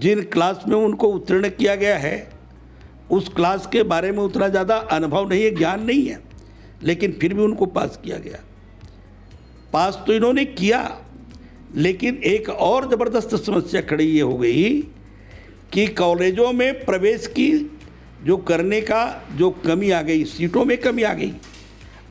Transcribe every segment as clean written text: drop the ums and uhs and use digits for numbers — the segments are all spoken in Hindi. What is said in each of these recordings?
जिन क्लास में उनको उत्तीर्ण किया गया है उस क्लास के बारे में उतना ज़्यादा अनुभव नहीं है, ज्ञान नहीं है, लेकिन फिर भी उनको पास किया गया। पास तो इन्होंने किया, लेकिन एक और ज़बरदस्त समस्या खड़ी ये हो गई कि कॉलेजों में प्रवेश की जो करने का जो कमी आ गई, सीटों में कमी आ गई,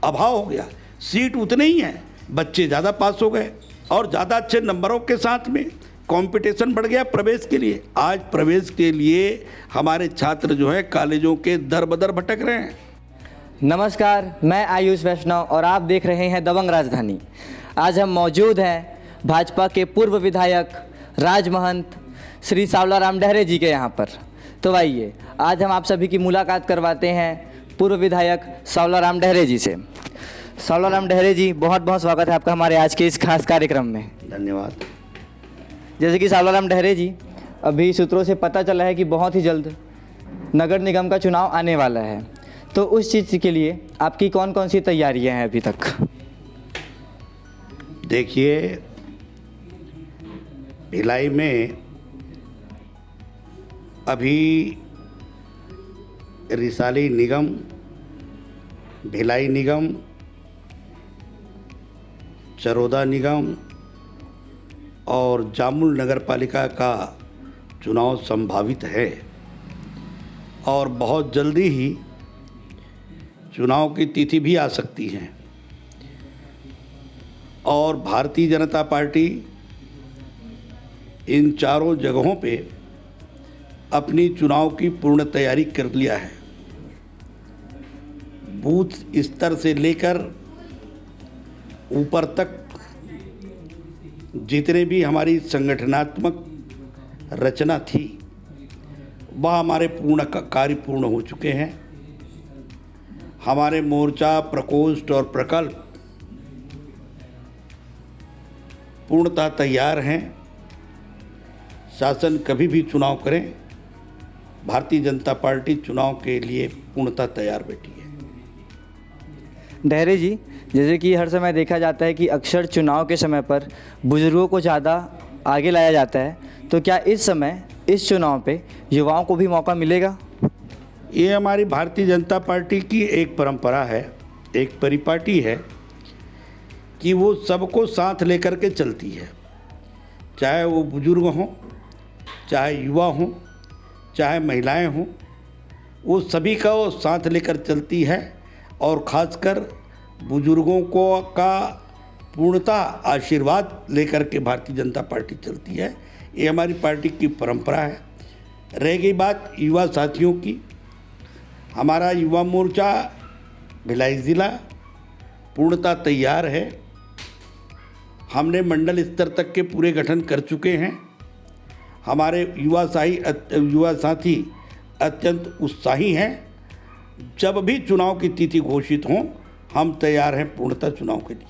अभाव हो गया। सीट उतने ही हैं, बच्चे ज़्यादा पास हो गए और ज़्यादा अच्छे नंबरों के साथ में कंपटीशन बढ़ गया प्रवेश के लिए। आज प्रवेश के लिए हमारे छात्र जो है कॉलेजों के दर बदर भटक रहे हैं। नमस्कार, मैं आयुष वैष्णव और आप देख रहे हैं दबंग राजधानी। आज हम मौजूद हैं भाजपा के पूर्व विधायक राजमहंत श्री सावलाराम डहरे जी के यहाँ पर। तो आइए आज हम आप सभी की मुलाकात करवाते हैं पूर्व विधायक सावलाराम डहरे जी से। सावलाराम डहरे जी, बहुत बहुत स्वागत है आपका हमारे आज के इस खास कार्यक्रम में। धन्यवाद। जैसे कि सावलाराम डहरे जी, अभी सूत्रों से पता चला है कि बहुत ही जल्द नगर निगम का चुनाव आने वाला है, तो उस चीज़ के लिए आपकी कौन कौन सी तैयारियां हैं अभी तक? देखिए, भिलाई में अभी रिसाली निगम, भिलाई निगम, चरोदा निगम और जामुल नगर पालिका का चुनाव संभावित है और बहुत जल्दी ही चुनाव की तिथि भी आ सकती है। और भारतीय जनता पार्टी इन चारों जगहों पे अपनी चुनाव की पूर्ण तैयारी कर लिया है। बूथ स्तर से लेकर ऊपर तक जितने भी हमारी संगठनात्मक रचना थी वह हमारे कार्य पूर्ण हो चुके हैं। हमारे मोर्चा, प्रकोष्ठ और प्रकल्प पूर्णतः तैयार हैं। शासन कभी भी चुनाव करें, भारतीय जनता पार्टी चुनाव के लिए पूर्णतः तैयार बैठी है। डहरे जी, जैसे कि हर समय देखा जाता है कि अक्सर चुनाव के समय पर बुजुर्गों को ज़्यादा आगे लाया जाता है, तो क्या इस समय इस चुनाव पे युवाओं को भी मौका मिलेगा? ये हमारी भारतीय जनता पार्टी की एक परंपरा है, एक परिपाटी है कि वो सबको साथ लेकर के चलती है, चाहे वो बुजुर्ग हों, चाहे युवा हों, चाहे महिलाएं हों, वो सभी का वो साथ लेकर चलती है। और ख़ासकर बुजुर्गों को का पूर्णतः आशीर्वाद लेकर के भारतीय जनता पार्टी चलती है। ये हमारी पार्टी की परंपरा है। रह गई बात युवा साथियों की, हमारा युवा मोर्चा भिलाई ज़िला पूर्णतः तैयार है। हमने मंडल स्तर तक के पूरे गठन कर चुके हैं। हमारे युवा साथी अत्यंत उत्साही हैं। जब भी चुनाव की तिथि घोषित हों, हम तैयार हैं पूर्णतः चुनाव के लिए।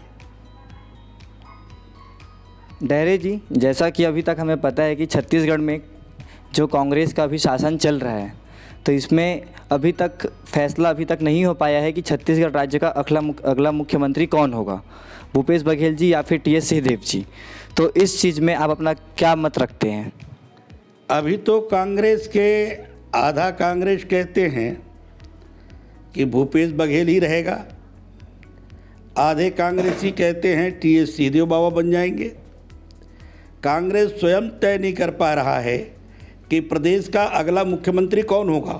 डहरे जी, जैसा कि अभी तक हमें पता है कि छत्तीसगढ़ में जो कांग्रेस का भी शासन चल रहा है, तो इसमें अभी तक फैसला नहीं हो पाया है कि छत्तीसगढ़ राज्य का अगला मुख्यमंत्री कौन होगा, भूपेश बघेल जी या फिर टी.एस. सिंहदेव जी। तो इस चीज़ में आप अपना क्या मत रखते हैं? अभी तो कांग्रेस के आधा कांग्रेस कहते हैं कि भूपेश बघेल ही रहेगा, आधे कांग्रेसी कहते हैं टी.एस. सिंहदेव बाबा बन जाएंगे। कांग्रेस स्वयं तय नहीं कर पा रहा है कि प्रदेश का अगला मुख्यमंत्री कौन होगा।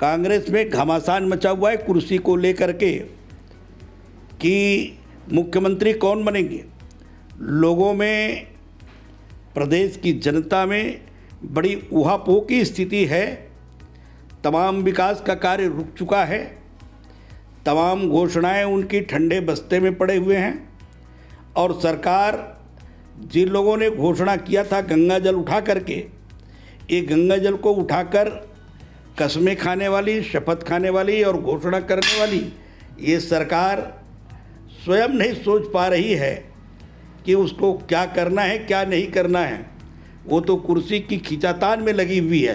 कांग्रेस में घमासान मचा हुआ है कुर्सी को लेकर के कि मुख्यमंत्री कौन बनेंगे। लोगों में, प्रदेश की जनता में बड़ी ऊहापोह की स्थिति है। तमाम विकास का कार्य रुक चुका है। तमाम घोषणाएं उनकी ठंडे बस्ते में पड़े हुए हैं और सरकार जिन लोगों ने घोषणा किया था गंगा जल उठा करके, ये गंगा जल को उठाकर कस्में खाने वाली, शपथ खाने वाली और घोषणा करने वाली ये सरकार स्वयं नहीं सोच पा रही है कि उसको क्या करना है, क्या नहीं करना है। वो तो कुर्सी की खींचातान में लगी हुई है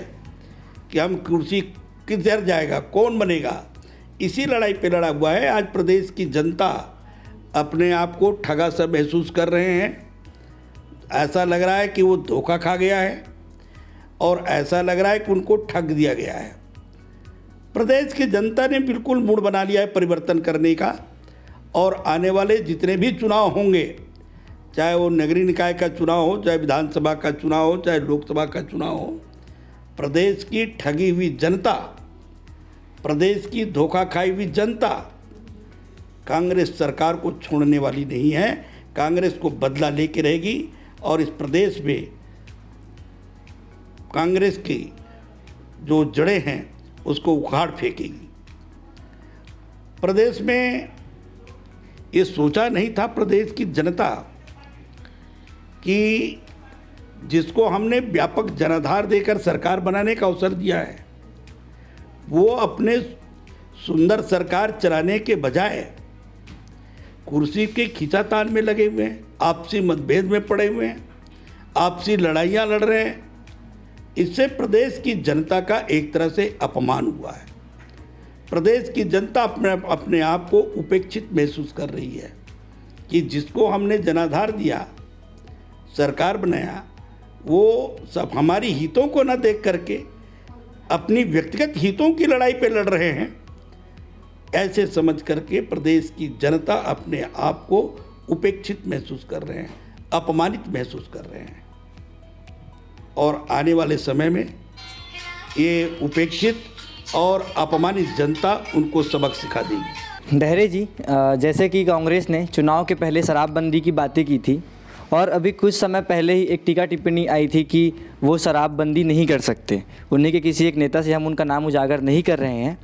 कि हम कुर्सी किधर जाएगा, कौन बनेगा, इसी लड़ाई पे लड़ा हुआ है। आज प्रदेश की जनता अपने आप को ठगा सा महसूस कर रहे हैं ऐसा लग रहा है कि वो धोखा खा गया है और ऐसा लग रहा है कि उनको ठग दिया गया है। प्रदेश की जनता ने बिल्कुल मूड बना लिया है परिवर्तन करने का, और आने वाले जितने भी चुनाव होंगे, चाहे वो नगरीय निकाय का चुनाव हो, चाहे विधानसभा का चुनाव हो, चाहे लोकसभा का चुनाव हो, प्रदेश की ठगी हुई जनता, प्रदेश की धोखा खाई हुई जनता कांग्रेस सरकार को छोड़ने वाली नहीं है। कांग्रेस को बदला लेके रहेगी और इस प्रदेश में कांग्रेस की जो जड़ें हैं उसको उखाड़ फेंकेगी। प्रदेश में ये सोचा नहीं था प्रदेश की जनता कि जिसको हमने व्यापक जनाधार देकर सरकार बनाने का अवसर दिया है, वो अपने सुंदर सरकार चलाने के बजाय कुर्सी के खींचातान में लगे हुए हैं, आपसी मतभेद में पड़े हुए हैं, आपसी लड़ाइयाँ लड़ रहे हैं। इससे प्रदेश की जनता का एक तरह से अपमान हुआ है। प्रदेश की जनता अपने आप को उपेक्षित महसूस कर रही है कि जिसको हमने जनाधार दिया, सरकार बनाया, वो सब हमारी हितों को न देख करके अपनी व्यक्तिगत हितों की लड़ाई पे लड़ रहे हैं। ऐसे समझ करके प्रदेश की जनता अपने आप को उपेक्षित महसूस कर रहे हैं, अपमानित महसूस कर रहे हैं, और आने वाले समय में ये उपेक्षित और अपमानित जनता उनको सबक सिखा देगी। डहरे जी, जैसे कि कांग्रेस ने चुनाव के पहले शराबबंदी की बातें की थी और अभी कुछ समय पहले ही एक टीका टिप्पणी आई थी कि वो शराबबंदी नहीं कर सकते। उन्हीं के किसी एक नेता से हम उनका नाम उजागर नहीं कर रहे हैं,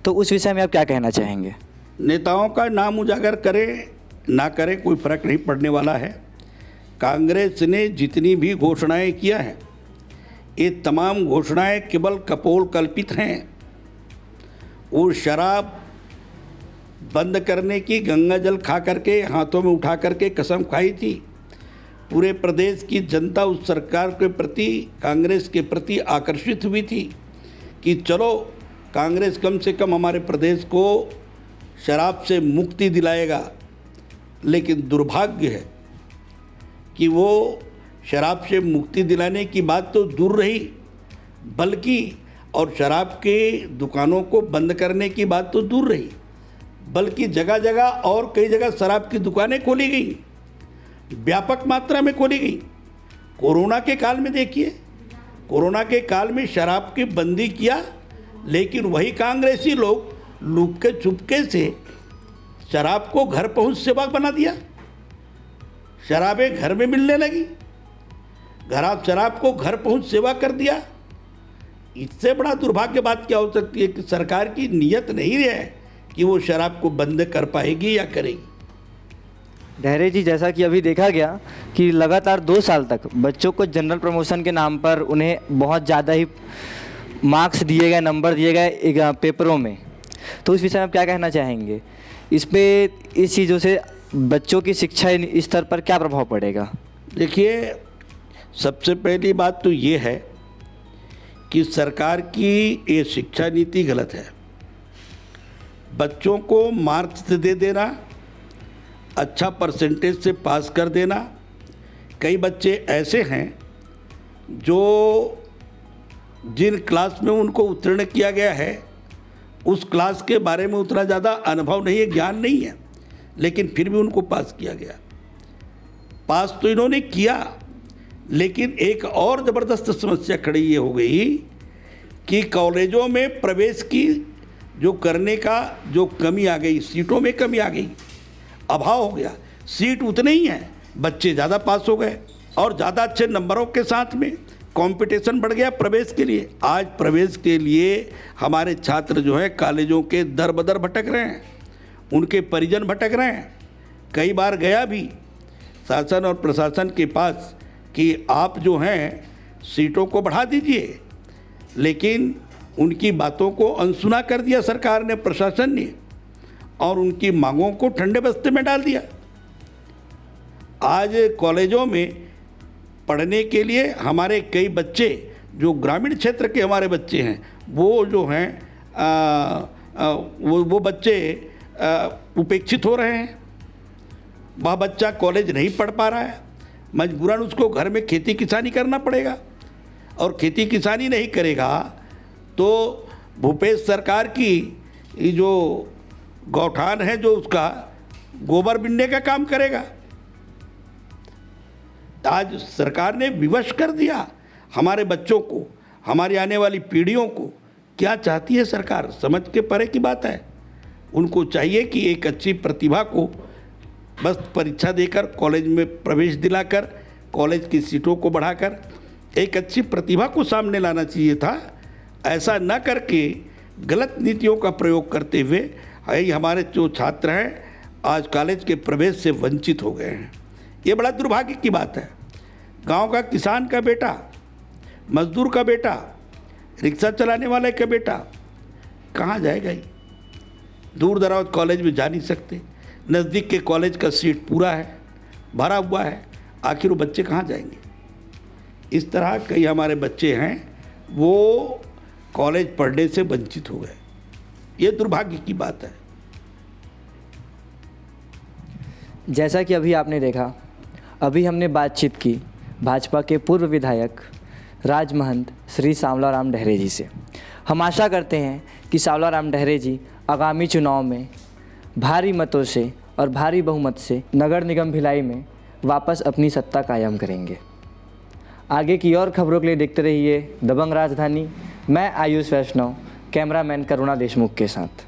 तो उस विषय में आप क्या कहना चाहेंगे? नेताओं का नाम उजागर करें ना करें कोई फर्क नहीं पड़ने वाला है। कांग्रेस ने जितनी भी घोषणाएं किया है, ये तमाम घोषणाएं केवल कपोल कल्पित हैं। वो शराब बंद करने की गंगा जल खा करके हाथों में उठा करके कसम खाई थी। पूरे प्रदेश की जनता उस सरकार के प्रति, कांग्रेस के प्रति आकर्षित हुई थी कि चलो कांग्रेस कम से कम हमारे प्रदेश को शराब से मुक्ति दिलाएगा। लेकिन दुर्भाग्य है कि वो शराब से मुक्ति दिलाने की बात तो दूर रही, बल्कि और शराब के दुकानों को बंद करने की बात तो दूर रही, बल्कि जगह जगह और कई जगह शराब की दुकानें खोली गई, व्यापक मात्रा में खोली गई। कोरोना के काल में देखिए, कोरोना के काल में शराब की बंदी किया, लेकिन वही कांग्रेसी लोग लुपके छुपके से शराब को घर पहुंच सेवा बना दिया। शराबें घर में मिलने लगी, शराब को घर पहुंच सेवा कर दिया। इससे बड़ा दुर्भाग्य बात क्या हो सकती है कि सरकार की नीयत नहीं है कि वो शराब को बंद कर पाएगी या करेगी। डहरे जी, जैसा कि अभी देखा गया कि लगातार 2 साल तक बच्चों को जनरल प्रमोशन के नाम पर उन्हें बहुत ज़्यादा ही मार्क्स दिए गए, नंबर दिए गए पेपरों में, तो उस विषय में आप क्या कहना चाहेंगे? इस चीज़ों से बच्चों की शिक्षा स्तर पर क्या प्रभाव पड़ेगा? देखिए, सबसे पहली बात तो ये है कि सरकार की ये शिक्षा नीति गलत है। बच्चों को मार्क्स दे देना, अच्छा परसेंटेज से पास कर देना। कई बच्चे ऐसे हैं जो जिन क्लास में उनको उत्तीर्ण किया गया है उस क्लास के बारे में उतना ज़्यादा अनुभव नहीं है, ज्ञान नहीं है, लेकिन फिर भी उनको पास किया गया। पास तो इन्होंने किया, लेकिन एक और ज़बरदस्त समस्या खड़ी ये हो गई कि कॉलेजों में प्रवेश की जो करने का जो कमी आ गई, सीटों में कमी आ गई, अभाव हो गया। सीट उतने ही हैं, बच्चे ज़्यादा पास हो गए और ज़्यादा अच्छे नंबरों के साथ में कंपटीशन बढ़ गया प्रवेश के लिए। आज प्रवेश के लिए हमारे छात्र जो हैं कॉलेजों के दर बदर भटक रहे हैं, उनके परिजन भटक रहे हैं। कई बार गया भी शासन और प्रशासन के पास कि आप जो हैं सीटों को बढ़ा दीजिए, लेकिन उनकी बातों को अनसुना कर दिया सरकार ने, प्रशासन ने, और उनकी मांगों को ठंडे बस्ते में डाल दिया। आज कॉलेजों में पढ़ने के लिए हमारे कई बच्चे जो ग्रामीण क्षेत्र के हमारे बच्चे हैं, वो जो हैं वो बच्चे उपेक्षित हो रहे हैं। वह बच्चा कॉलेज नहीं पढ़ पा रहा है, मजबूरन उसको घर में खेती किसानी करना पड़ेगा, और खेती किसानी नहीं करेगा तो भूपेश सरकार की ये जो गौठान है जो उसका गोबर बिनने का काम करेगा। आज सरकार ने विवश कर दिया हमारे बच्चों को, हमारी आने वाली पीढ़ियों को। क्या चाहती है सरकार, समझ के परे की बात है। उनको चाहिए कि एक अच्छी प्रतिभा को बस परीक्षा देकर, कॉलेज में प्रवेश दिलाकर, कॉलेज की सीटों को बढ़ाकर एक अच्छी प्रतिभा को सामने लाना चाहिए था। ऐसा न करके गलत नीतियों का प्रयोग करते हुए हमारे जो छात्र हैं आज कॉलेज के प्रवेश से वंचित हो गए हैं। ये बड़ा दुर्भाग्य की बात है। गांव का किसान का बेटा, मजदूर का बेटा, रिक्शा चलाने वाले का बेटा कहाँ जाएगा? ये दूर दराज कॉलेज में जा नहीं सकते, नज़दीक के कॉलेज का सीट पूरा है, भरा हुआ है, आखिर वो बच्चे कहाँ जाएंगे? इस तरह कई हमारे बच्चे हैं वो कॉलेज पढ़ने से वंचित हो गए। ये दुर्भाग्य की बात है। जैसा कि अभी आपने देखा, अभी हमने बातचीत की भाजपा के पूर्व विधायक राजमहंत श्री सांवलाराम डहरे जी से। हम आशा करते हैं कि सांवलाराम डहरे जी आगामी चुनाव में भारी मतों से और भारी बहुमत से नगर निगम भिलाई में वापस अपनी सत्ता कायम करेंगे। आगे की और खबरों के लिए देखते रहिए दबंग राजधानी। मैं आयुष वैष्णव, कैमरामैन करुणा देशमुख के साथ।